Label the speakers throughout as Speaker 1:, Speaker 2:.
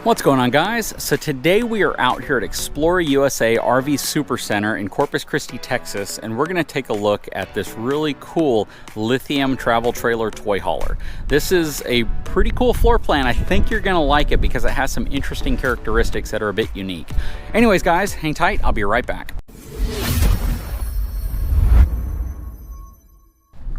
Speaker 1: What's going on, guys? So today we are out here at Explore USA RV Supercenter in Corpus Christi, Texas, and we're going to take a look at this really cool Lithium travel trailer toy hauler. This is a pretty cool floor plan. I think you're going to like it because it has some interesting characteristics that are a bit unique. Anyways, guys, hang tight. I'll be right back.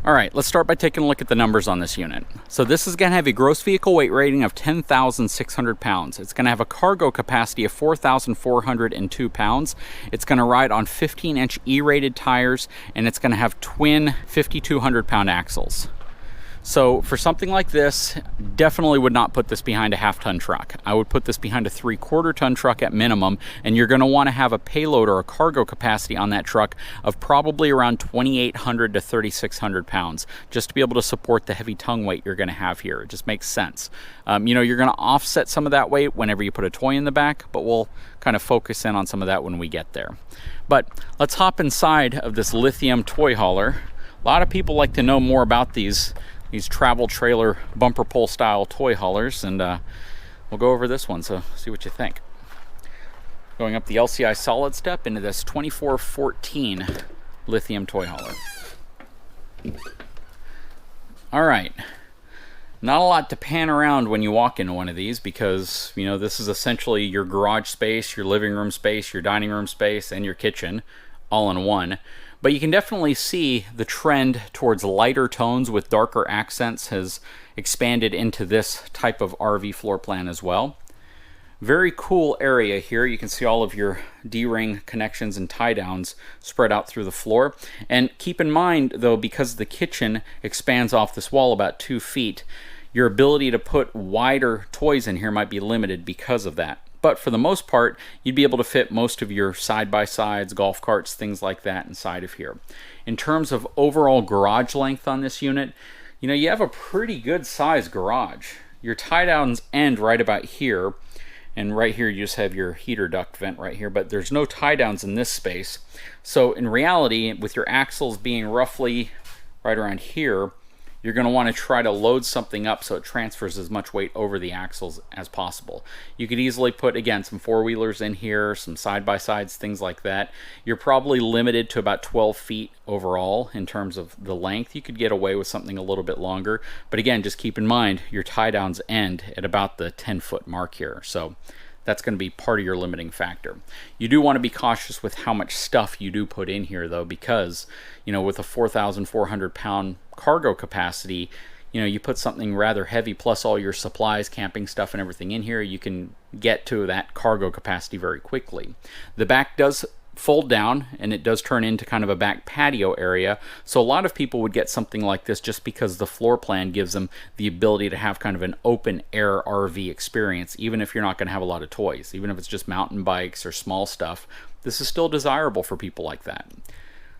Speaker 1: All right, let's start by taking a look at the numbers on this unit. So this is going to have a gross vehicle weight rating of 10,600 pounds. It's going to have a cargo capacity of 4,402 pounds. It's going to ride on 15-inch E-rated tires, and it's going to have twin 5,200-pound axles. So for something like this, definitely would not put this behind a half-ton truck. I would put this behind a 3/4-ton truck at minimum, and you're going to want to have a payload or a cargo capacity on that truck of probably around 2,800 to 3,600 pounds, just to be able to support the heavy tongue weight you're going to have here. It just makes sense. You're going to offset some of that weight whenever you put a toy in the back, but we'll kind of focus in on some of that when we get there. But let's hop inside of this Lithium toy hauler. A lot of people like to know more about these travel trailer bumper pull style toy haulers, and we'll go over this one, so see what you think. Going up the LCI solid step into this 2414 Lithium toy hauler. All right, not a lot to pan around when you walk into one of these because this is essentially your garage space, your living room space, your dining room space, and your kitchen all in one. But you can definitely see the trend towards lighter tones with darker accents has expanded into this type of RV floor plan as well. Very cool area here. You can see all of your D-ring connections and tie downs spread out through the floor. And keep in mind, though, because the kitchen expands off this wall about 2 feet, your ability to put wider toys in here might be limited because of that. But for the most part, you'd be able to fit most of your side-by-sides, golf carts, things like that inside of here. In terms of overall garage length on this unit, you have a pretty good size garage. Your tie downs end right about here, and right here you just have your heater duct vent right here, but there's no tie downs in this space. So in reality, with your axles being roughly right around here, you're going to want to try to load something up so it transfers as much weight over the axles as possible. You could easily put, again, some four-wheelers in here, some side-by-sides, things like that. You're probably limited to about 12 feet overall in terms of the length. You could get away with something a little bit longer. But again, just keep in mind, your tie-downs end at about the 10-foot mark here. So that's going to be part of your limiting factor. You do want to be cautious with how much stuff you do put in here, though, because, with a 4,400-pound cargo capacity, you put something rather heavy plus all your supplies, camping stuff, and everything in here, you can get to that cargo capacity very quickly. The back does fold down, and it does turn into kind of a back patio area, so a lot of people would get something like this just because the floor plan gives them the ability to have kind of an open air RV experience, even if you're not going to have a lot of toys. Even if it's just mountain bikes or small stuff, this is still desirable for people like that.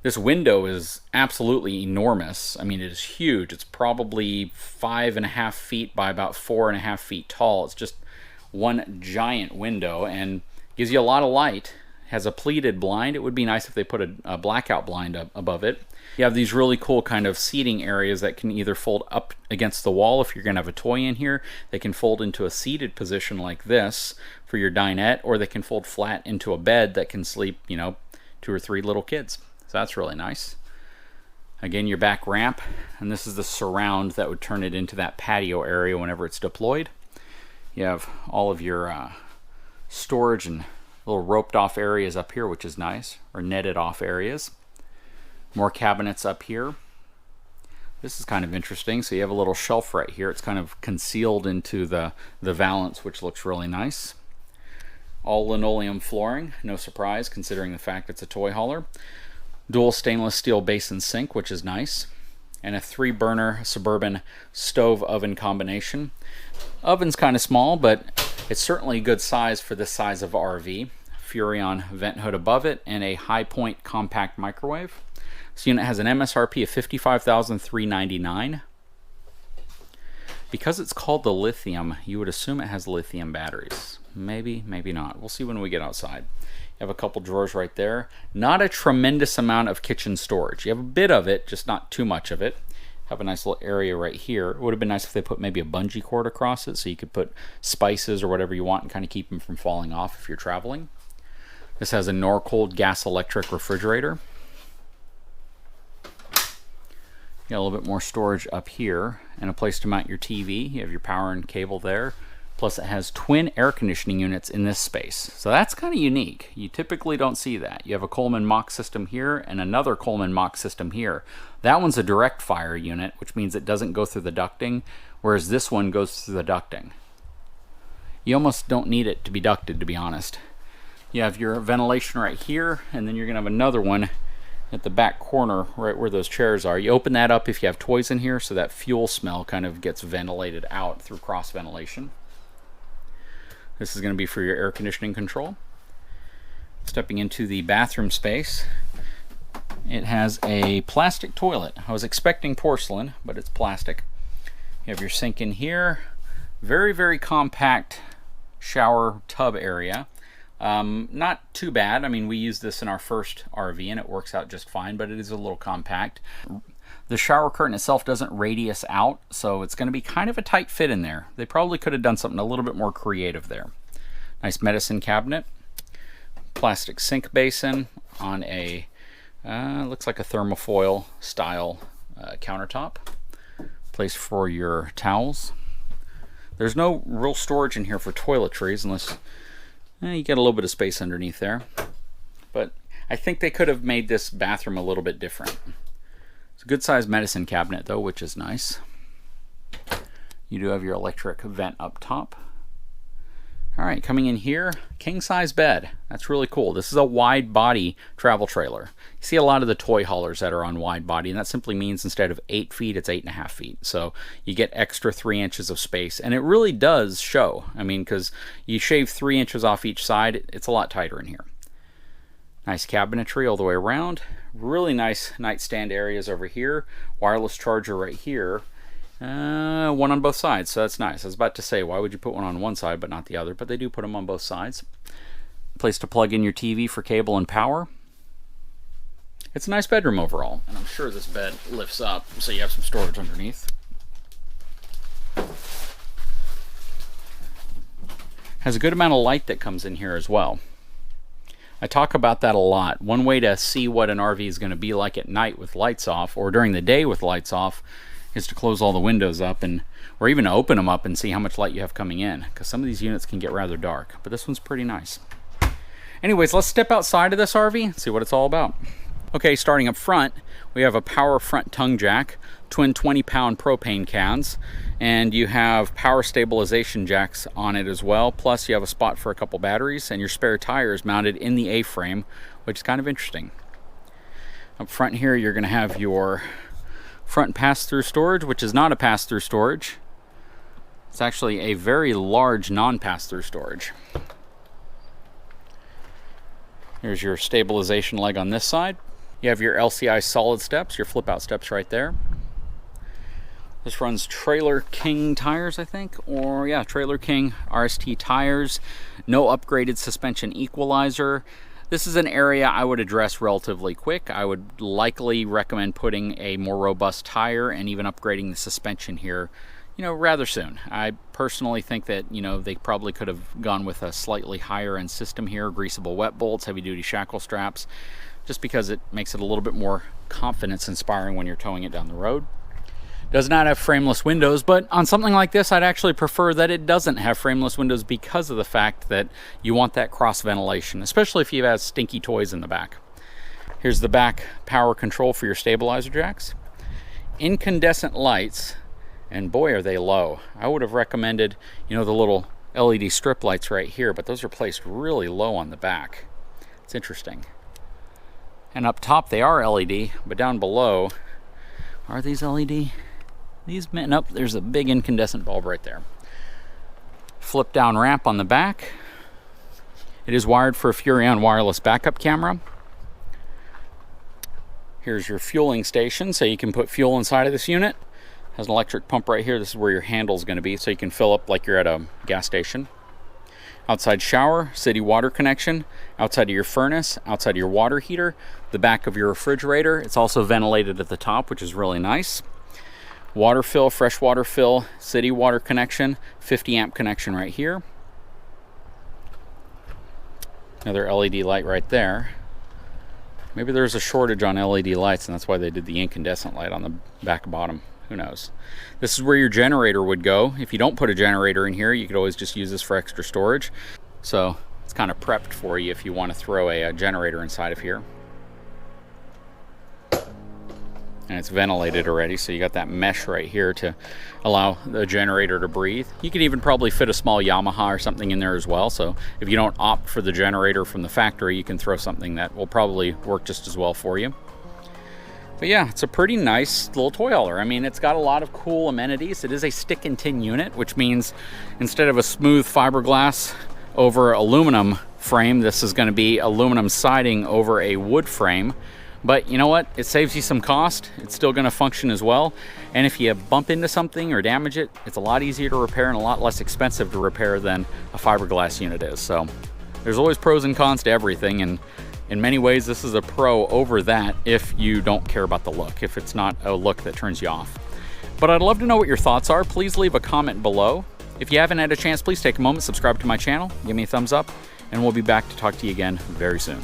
Speaker 1: This window is absolutely enormous. I mean, it is huge. It's probably 5.5 feet by about 4.5 feet tall. It's just one giant window and gives you a lot of light. Has a pleated blind. It would be nice if they put a blackout blind up above it. You have these really cool kind of seating areas that can either fold up against the wall if you're going to have a toy in here. They can fold into a seated position like this for your dinette, or they can fold flat into a bed that can sleep, 2 or 3 little kids. So that's really nice. Again, your back ramp, and this is the surround that would turn it into that patio area whenever it's deployed. You have all of your storage and little roped off areas up here, which is nice, or netted off areas. More cabinets up here. This is kind of interesting. So you have a little shelf right here. It's kind of concealed into the valance, which looks really nice. All linoleum flooring, no surprise considering the fact it's a toy hauler. Dual stainless steel basin sink, which is nice. And a 3-burner Suburban stove oven combination. Oven's kind of small, but it's certainly a good size for this size of RV. Furrion vent hood above it and a High Point compact microwave. This unit has an MSRP of $55,399. Because it's called the Lithium, you would assume it has lithium batteries. Maybe, maybe not. We'll see when we get outside. You have a couple drawers right there. Not a tremendous amount of kitchen storage. You have a bit of it, just not too much of it. have a nice little area right here. It would have been nice if they put maybe a bungee cord across it so you could put spices or whatever you want and kind of keep them from falling off if you're traveling. This has a Norcold gas electric refrigerator. You got a little bit more storage up here and a place to mount your TV. You have your power and cable there. Plus it has twin air conditioning units in this space. So that's kind of unique. You typically don't see that. You have a Coleman Mach system here and another Coleman Mach system here. That one's a direct fire unit, which means it doesn't go through the ducting, whereas this one goes through the ducting. You almost don't need it to be ducted, to be honest. You have your ventilation right here, and then you're going to have another one at the back corner right where those chairs are. You open that up if you have toys in here, so that fuel smell kind of gets ventilated out through cross ventilation. This is going to be for your air conditioning control. Stepping into the bathroom space, it has a plastic toilet. I was expecting porcelain, but it's plastic. You have your sink in here. Very, very compact shower tub area. Not too bad. I mean, we used this in our first RV and it works out just fine, but it is a little compact. The shower curtain itself doesn't radius out, so it's going to be kind of a tight fit in there. They probably could have done something a little bit more creative there. Nice medicine cabinet. Plastic sink basin on a, looks like a thermofoil style countertop. Place for your towels. There's no real storage in here for toiletries unless you get a little bit of space underneath there. But I think they could have made this bathroom a little bit different. It's a good sized medicine cabinet though, which is nice. You do have your electric vent up top. All right, coming in here, king size bed. That's really cool. This is a wide body travel trailer. You see a lot of the toy haulers that are on wide body, and that simply means instead of 8 feet, it's 8.5 feet. So you get extra 3 inches of space, and it really does show. I mean, because you shave 3 inches off each side, it's a lot tighter in here. Nice cabinetry all the way around. Really nice nightstand areas over here. Wireless charger right here. One on both sides, so that's nice. I was about to say, why would you put one on one side but not the other? But they do put them on both sides. Place to plug in your TV for cable and power. It's a nice bedroom overall, and I'm sure this bed lifts up so you have some storage underneath. Has a good amount of light that comes in here as well. I talk about that a lot. One way to see what an RV is going to be like at night with lights off, or during the day with lights off, is to close all the windows up, and or even to open them up and see how much light you have coming in, because some of these units can get rather dark, but this one's pretty nice. Anyways, let's step outside of this RV and see what it's all about. Okay, starting up front, we have a power front tongue jack, twin 20-pound propane cans, and you have power stabilization jacks on it as well, plus you have a spot for a couple batteries and your spare tires mounted in the A-frame, which is kind of interesting. Up front here, you're going to have your front pass-through storage, which is not a pass-through storage. It's actually a very large non-pass-through storage. Here's your stabilization leg on this side. You have your LCI solid steps, your flip-out steps right there. This runs Trailer King tires, I think, or yeah, Trailer King RST tires. No upgraded suspension equalizer. This is an area I would address relatively quick. I would likely recommend putting a more robust tire and even upgrading the suspension here, rather soon. I personally think that, they probably could have gone with a slightly higher end system here, greasable wet bolts, heavy duty shackle straps, just because it makes it a little bit more confidence inspiring when you're towing it down the road. Does not have frameless windows, but on something like this, I'd actually prefer that it doesn't have frameless windows because of the fact that you want that cross ventilation, especially if you have stinky toys in the back. Here's the back power control for your stabilizer jacks. Incandescent lights, and boy are they low. I would have recommended, the little LED strip lights right here, but those are placed really low on the back. It's interesting. And up top they are LED, but down below, are these LED? These men up, there's a big incandescent bulb right there. Flip down ramp on the back. It is wired for a Furrion wireless backup camera. Here's your fueling station, so you can put fuel inside of this unit. Has an electric pump right here. This is where your handle is going to be, so you can fill up like you're at a gas station. Outside shower, city water connection, outside of your furnace, outside of your water heater, the back of your refrigerator. It's also ventilated at the top, which is really nice. Water fill, fresh water fill, city water connection, 50 amp connection right here. Another LED light right there. Maybe there's a shortage on LED lights and that's why they did the incandescent light on the back bottom. Who knows? This is where your generator would go. If you don't put a generator in here, you could always just use this for extra storage. So it's kind of prepped for you if you want to throw a generator inside of here. And it's ventilated already, so you got that mesh right here to allow the generator to breathe. You could even probably fit a small Yamaha or something in there as well, so if you don't opt for the generator from the factory, you can throw something that will probably work just as well for you. But yeah, it's a pretty nice little toy hauler. I mean, it's got a lot of cool amenities. It is a stick and tin unit, which means instead of a smooth fiberglass over aluminum frame, this is going to be aluminum siding over a wood frame. But you know what? It saves you some cost. It's still going to function as well. And if you bump into something or damage it, it's a lot easier to repair and a lot less expensive to repair than a fiberglass unit is. So there's always pros and cons to everything. And in many ways, this is a pro over that if you don't care about the look, if it's not a look that turns you off. But I'd love to know what your thoughts are. Please leave a comment below. If you haven't had a chance, please take a moment, subscribe to my channel, give me a thumbs up, and we'll be back to talk to you again very soon.